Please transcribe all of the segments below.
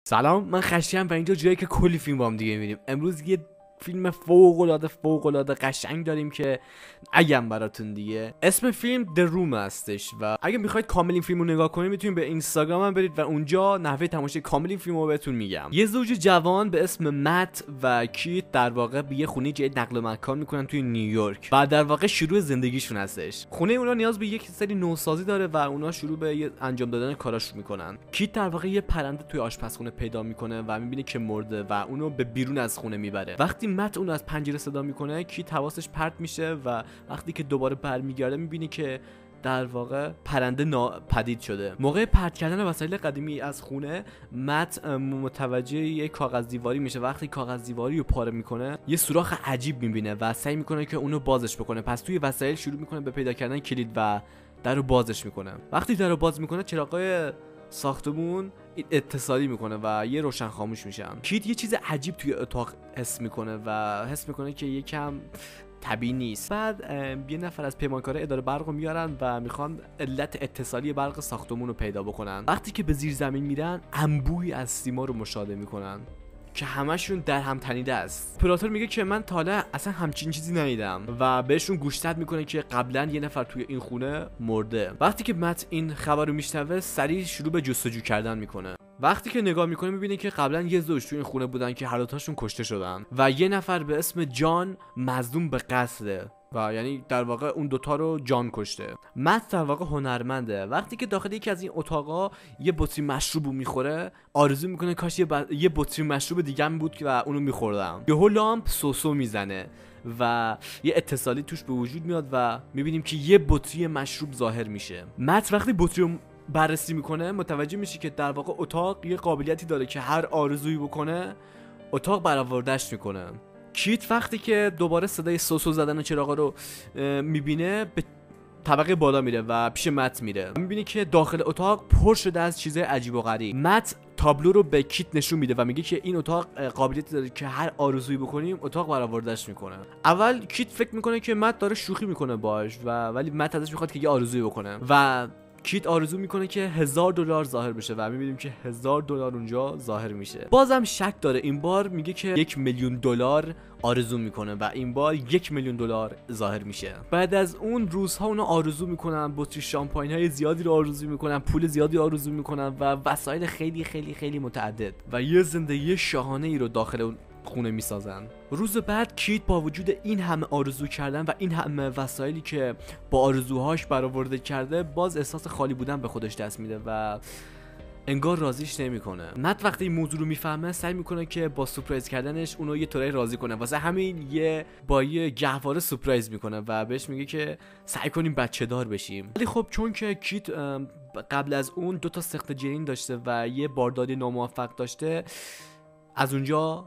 سلام، من خشیم و اینجا جایی که کلی فیلم با هم دیگه می‌بینیم. امروز یه فیلم فوق العاده قشنگ داریم که اگم براتون دیگه. اسم فیلم The Room هستش و اگه میخواید کامل این فیلمو نگاه کنید میتونید به اینستاگرامم برید و اونجا نحوه تماشای کامل این فیلمو بهتون میگم. یه زوج جوان به اسم مت و کیت در واقع به یه خونه جدید نقل مکان میکنن توی نیویورک و در واقع شروع زندگیشون هستش. خونه اونا نیاز به یک سری نوسازی داره و اونا شروع به انجام دادن کاراشون میکنن. کیت در واقع یه پرنده توی آشپزخونه پیدا میکنه و میبینه که مرده و اونو به بیرون از خونه میبره. وقتی مت اون از پنجره صدا میکنه، کیت حواسش پرت میشه و وقتی که دوباره برمیگرده میبینه که در واقع پرنده ناپدید شده. موقع پرت کردن وسایل قدیمی از خونه، مت متوجه یک کاغذ دیواری میشه. وقتی کاغذ دیواری رو پاره میکنه، یه سوراخ عجیب میبینه و سعی میکنه که اونو بازش بکنه. پس توی وسایل شروع میکنه به پیدا کردن کلید و در رو بازش میکنه. وقتی در رو باز میکنه، چراغای ساختمون اتصالی میکنه و یه روشن خاموش میشن. کیت یه چیز عجیب توی اتاق حس میکنه و حس میکنه که یکم طبیعی نیست. بعد یه نفر از پیمانکارای اداره برق رو میارن و میخوان علت اتصالی برق ساختمون رو پیدا بکنن. وقتی که به زیر زمین میرن، انبوهی از سیما رو مشاهده میکنن که همشون در هم تنیده است. اپراتور میگه که من تا حالا اصلا همچین چیزی ندیدم و بهشون گوشزد میکنه که قبلا یه نفر توی این خونه مرده. وقتی که مت این خبر رو میشنوه، سریع شروع به جستجو کردن میکنه. وقتی که نگاه میکنه میبینه که قبلا یه زوج توی این خونه بودن که هر دوتاشون کشته شدن و یه نفر به اسم جان مظلوم به قتله و یعنی در واقع اون دوتا رو جان کشته. مت در واقع هنرمنده. وقتی که داخل یکی از این اتاقا یه بطری مشروب میخوره، آرزو میکنه کاش یه بطری مشروب دیگه هم بود و اونو میخوردم. یهو لامپ سوسو میزنه و یه اتصالی توش به وجود میاد و میبینیم که یه بطری مشروب ظاهر میشه. مت وقتی بطری رو بررسی میکنه، متوجه میشه که در واقع اتاق یه قابلیتی داره که هر آرزویی بکنه اتاق برآورده‌اش میکنه. کیت وقتی که دوباره صدای سوسو زدن چراغا رو میبینه، به طبقه بالا میره و پیش مت میره. میبینه که داخل اتاق پر شده از چیزای عجیب و غریب. مت تابلو رو به کیت نشون میده و میگه که این اتاق قابلیتی داره که هر آرزویی بکنیم اتاق برآورده‌اش میکنه. اول کیت فکر میکنه که مت داره شوخی میکنه باش ولی مت ازش میخواد که یه آرزویی بکنه و کیت آرزو میکنه که $1000 ظاهر بشه و میبینیم که $1000 اونجا ظاهر میشه. بازم شک داره. این بار میگه که $1,000,000 آرزو میکنه و این بار $1,000,000 ظاهر میشه. بعد از اون روزها اونا آرزو میکنن، بطری شامپاین های زیادی رو آرزو میکنن، پول زیادی آرزو میکنن و وسایل خیلی خیلی خیلی متعدد و یه زندگی شاهانه ای رو داخل اون خونه میسازن. روز بعد کیت با وجود این همه آرزو کردن و این همه وسایلی که با آرزوهاش برآورده کرده، باز احساس خالی بودن به خودش دست میده و انگار راضیش نمیکنه. مت وقتی این موضوع رو میفهمه، سعی میکنه که با سورپرایز کردنش اونو یه طوری راضی کنه. واسه همین با یه گهواره سورپرایز میکنه و بهش میگه که سعی کنیم بچه دار بشیم. ولی خب چون که کیت قبل از اون 2 سقط جنین داشته و یه بارداری ناموفق داشته، از اونجا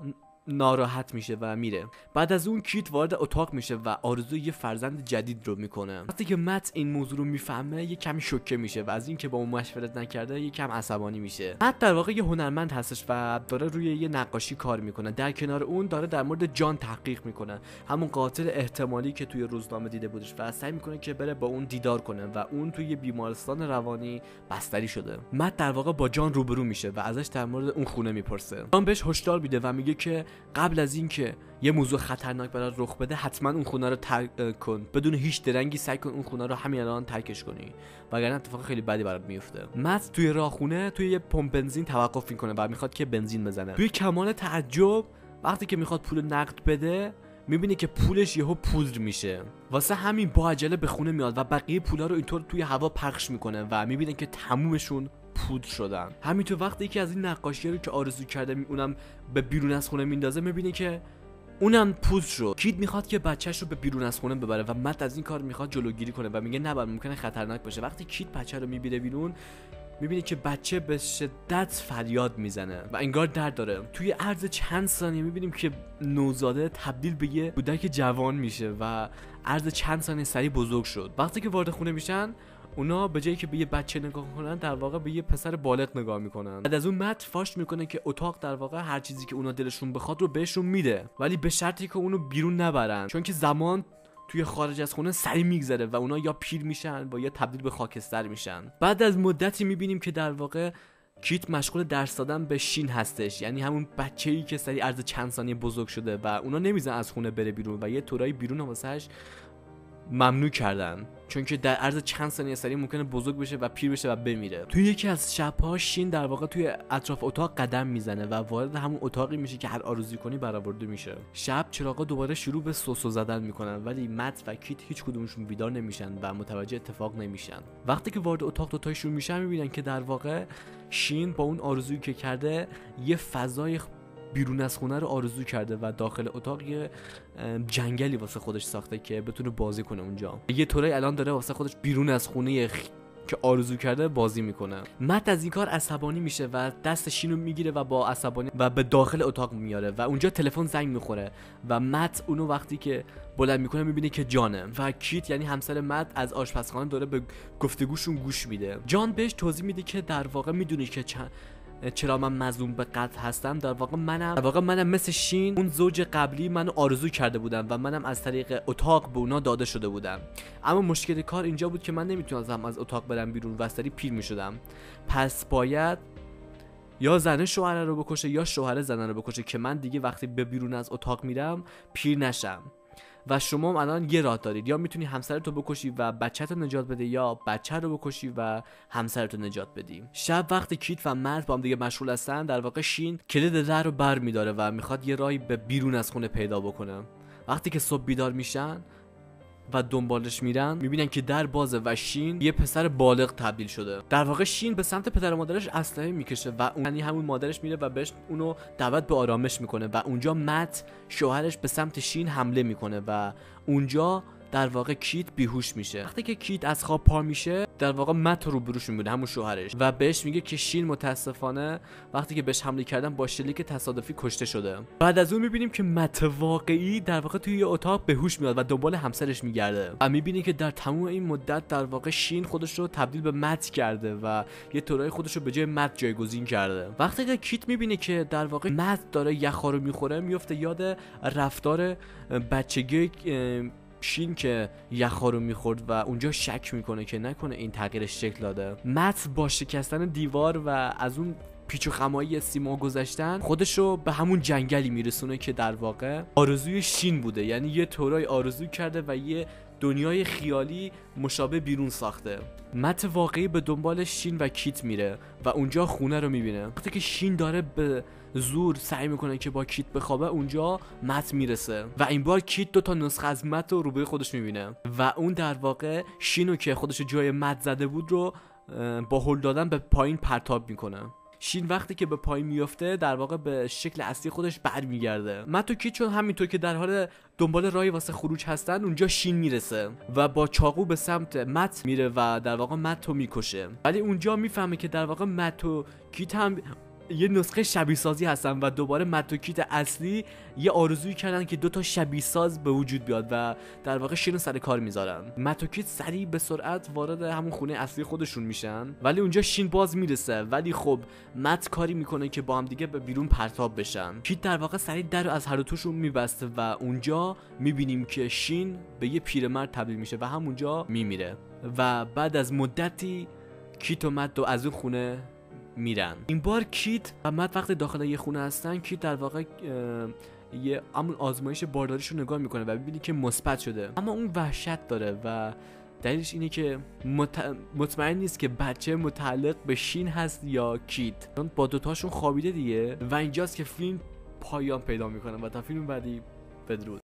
ناراحت میشه و میره. بعد از اون کیت وارد اتاق میشه و آرزوی یه فرزند جدید رو میکنه. وقتی که مت این موضوع رو میفهمه، یه کمی شوکه میشه و از این که با اون مشورت نکرده یه کم عصبانی میشه. مت در واقع یه هنرمند هستش و داره روی یه نقاشی کار میکنه. در کنار اون داره در مورد جان تحقیق میکنه، همون قاتل احتمالی که توی روزنامه دیده بودش و سعی میکنه که بره با اون دیدار کنه و اون توی بیمارستان روانی بستری شده. مت در واقع با جان روبرو میشه و ازش در مورد اون خونه میپرسه. جان بهش هشدار میده و میگه که قبل از این که یه موضوع خطرناک برات رخ بده، حتما اون خونه رو ترک کن. بدون هیچ درنگی سعی کن اون خونه رو همین الان ترکش کنی وگرنه اتفاق خیلی بدی برات میفته. مت توی راهخونه توی یه پمپ بنزین توقف میکنه و میخواد که بنزین بزنه. توی کمال تعجب وقتی که میخواد پول نقد بده، میبینه که پولش یهو پودر میشه. واسه همین با عجله به خونه میاد و بقیه پولا رو اینطور توی هوا پخش میکنه و میبینه که تمومشون پودر شدن. همینطور وقتی یکی از این نقاشی‌ها رو که آرزو کرده اونم به بیرون از خونه میندازه، میبینه که اونم پودر شد. کیت میخواد که بچه‌ش رو به بیرون از خونه ببره و مت از این کار میخواد جلوگیری کنه و میگه نباید، ممکنه خطرناک باشه. وقتی کیت بچه رو میبینه بیرون، میبینه که بچه به شدت فریاد میزنه و انگار درد داره. توی عرض چند ثانیه میبینیم که نوزاده تبدیل به یه کودک جوان میشه و عرض چند ثانیه سریع بزرگ شد. وقتی که وارد خونه میشن، اونا به جایی که به یه بچه نگاه کنن، در واقع به یه پسر بالغ نگاه میکنن. بعد از اون مت فاش میکنه که اتاق در واقع هر چیزی که اونا دلشون بخواد رو بهشون میده، ولی به شرطی که اونو بیرون نبرن، چون که زمان توی خارج از خونه سری میگذره و اونا یا پیر میشن و یا تبدیل به خاکستر میشن. بعد از مدتی میبینیم که در واقع کیت مشغول درس دادن به شین هستش، یعنی همون بچه‌ای که سری عرض چند ثانیه بزرگ شده و اونا نمیزن از خونه بره بیرون و یه طورایی بیرون واسش ممنوع کردن، چون که در عرض چند ثانیه سری ممکنه بزرگ بشه و پیر بشه و بمیره. توی یکی از شب‌ها شین در واقع توی اطراف اتاق قدم میزنه و وارد همون اتاقی میشه که هر آرزویی کنی برآورده میشه. شب چراغا دوباره شروع به سوسو زدن میکنن، ولی مت و کیت هیچ کدومشون بیدار نمیشن و متوجه اتفاق نمیشن. وقتی که وارد اتاق دوتایشون میشن میبینن که در واقع شین با اون آرزویی که کرده یه فضای بیرون از خونه رو آرزو کرده و داخل اتاق یه جنگلی واسه خودش ساخته که بتونه بازی کنه اونجا. یه طوری الان داره واسه خودش بیرون از خونه که آرزو کرده بازی میکنه. مت از این کار عصبانی میشه و دست شین رو میگیره و با عصبانی و به داخل اتاق میاره و اونجا تلفن زنگ میخوره و مت اونو وقتی که بلند میکنه میبینه که جانه و کیت یعنی همسر مت از آشپزخانه داره به گفتگوشون گوش میده. جان بهش توضیح میده که در واقع میدونی که چرا من مظلوم به قتل هستم. در واقع منم مثل شین اون زوج قبلی منو آرزو کرده بودم و منم از طریق اتاق به اونا داده شده بودم، اما مشکل کار اینجا بود که من نمیتونستم از اتاق برم بیرون و سری پیر میشدم، پس باید یا زنه شوهر رو بکشه یا شوهر زنه رو بکشه که من دیگه وقتی به بیرون از اتاق میرم پیر نشم. و شما الان یه راه دارید، یا میتونی همسرتو بکشی و بچه‌تو نجات بدی یا بچه رو بکشی و همسرتو نجات بدی. شب وقتی کیت و مت با هم دیگه مشغول هستن، در واقع شین کلید در رو برمی‌داره و میخواد یه راهی به بیرون از خونه پیدا بکنه. وقتی که صبح بیدار میشن و دنبالش میرن میبینن که در بازه و شین یه پسر بالغ تبدیل شده. در واقع شین به سمت پدر و مادرش اسلحه میکشه و اون یعنی همون مادرش میره و بهش اونو دعوت به آرامش میکنه و اونجا مت شوهرش به سمت شین حمله میکنه و اونجا در واقع کیت بیهوش میشه. وقتی که کیت از خواب پا میشه در واقع مت رو بروش میبینه، همون شوهرش، و بهش میگه که شین متاسفانه وقتی که بهش حمله کردن با شلیک تصادفی کشته شده. بعد از اون میبینیم که مت واقعی در واقع توی یه اتاق بهوش میاد و دنبال همسرش میگرده و میبینی که در تمام این مدت در واقع شین خودش رو تبدیل به مت کرده و یه طورایی خودش رو به جای مت جایگزین کرده. وقتی که کیت میبینه که در واقع مت داره یخا رو میخوره میفته یاد رفتار بچگی شین که یخا رو میخورد و اونجا شک میکنه که نکنه این تغییر شکل داده. مت با شکستن دیوار و از اون پیچ و خمایی سیما گذشتن خودش رو به همون جنگلی میرسونه که در واقع آرزوی شین بوده، یعنی یه طورای آرزو کرده و یه دنیای خیالی مشابه بیرون ساخته. مت واقعی به دنبال شین و کیت میره و اونجا خونه رو میبینه. وقتی که شین داره به زور سعی میکنه که با کیت بخوابه اونجا مت میرسه و این بار کیت 2 نسخه از مت رو روبروی خودش میبینه و اون در واقع شینو که خودش جای مت زده بود رو با هل دادن به پایین پرتاب میکنه. شین وقتی که به پایین میفته در واقع به شکل اصلی خودش برمیگرده. مت و کیت چون همینطور که در حال دنبال راهی واسه خروج هستن اونجا شین میرسه و با چاقو به سمت مت میره و در واقع مت رو میکشه، ولی اونجا میفهمه که در واقع مت و کیت هم یه نسخه شبیه سازی هستن و دوباره مت و کیت اصلی یه آرزویی کردن که 2 شبیه ساز به وجود بیاد و در واقع شین رو سر کار میذارن. مت و کیت سریع به سرعت وارد همون خونه اصلی خودشون میشن، ولی اونجا شین باز میرسه، ولی خب مت کاری میکنه که با هم دیگه به بیرون پرتاب بشن. کیت در واقع سریع در رو از هر دوتاشون میبسته و اونجا میبینیم که شین به یه پیرمرد تبدیل میشه و همونجا میمیره و بعد از مدتی کیت و مت از اون خونه میرن. این بار کیت و مت وقتی داخل یه خونه هستن، کیت در واقع یه همون آزمایش بارداریش رو نگاه میکنه و ببینی که مثبت شده، اما اون وحشت داره و دلیلش اینه که مطمئن نیست که بچه متعلق به شین هست یا کیت، چون با دوتاشون خوابیده دیگه و اینجاست که فیلم پایان پیدا میکنه و تا فیلم بعدی بدرود.